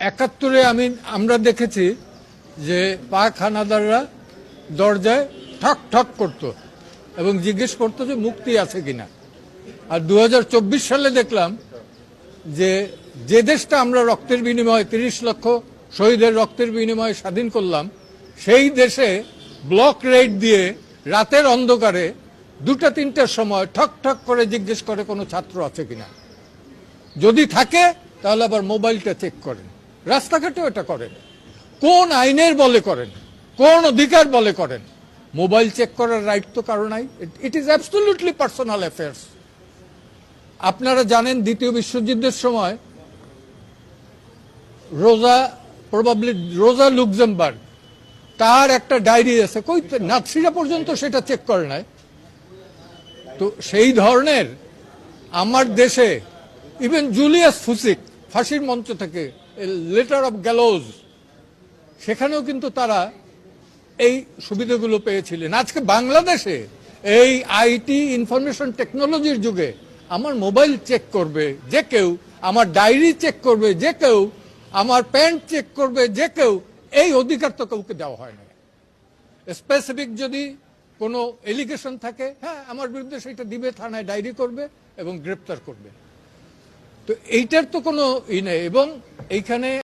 71-এ আমরা দেখেছি যে পাক হানাদাররা দরজায় ঠক ঠক করত এবং জিজ্ঞেস করতো যে মুক্তি আছে কিনা। আর 2024 সালে দেখলাম যে যে দেশটা আমরা রক্তের বিনিময়ে 30 লক্ষ শহীদের রক্তের বিনিময়ে স্বাধীন করলাম, সেই দেশে ব্লক রেড দিয়ে রাতের অন্ধকারে 2টা-3টার সময় ঠক ঠক করে জিজ্ঞেস করে কোনো ছাত্র আছে কিনা। যদি থাকে তাহলে আবার মোবাইলটা চেক করেন। রাস্তাঘাটেও এটা করেন। কোন আইনের বলে করেন, কোন অধিকার বলে করেন? মোবাইল চেক করার রাইট তো কারো নাই। It is absolutely personal affairs. আপনারা জানেন দ্বিতীয় বিশ্বযুদ্ধের সময় রোজা লুক্সেমবার্গ, তার একটা ডায়েরি আছে, কই নাৎসিরা পর্যন্ত সেটা চেক করে নাই। তো সেই ধরনের আমার দেশে ইভেন জুলিয়াস ফুসিক ফাঁসির মঞ্চ থেকে লেটার অফ গ্যালোজ, সেখানেও কিন্তু তারা এই সুবিধাগুলো পেয়েছিলেন। আজকে বাংলাদেশে এই আইটি ইনফরমেশন টেকনোলজির যুগে আমার মোবাইল চেক করবে যে কেউ, আমার ডায়েরি চেক করবে যে কেউ, আমার প্যান্ট চেক করবে যে কেউ, এই অধিকার তো কাউকে দেওয়া হয় না। স্পেসিফিক যদি কোনো এলিগেশন থাকে, হ্যাঁ আমার বিরুদ্ধে সেটা দিবে, থানায় ডায়েরি করবে এবং গ্রেপ্তার করবে। তো এইটার তো কোনো ই নেই। এবং এইখানে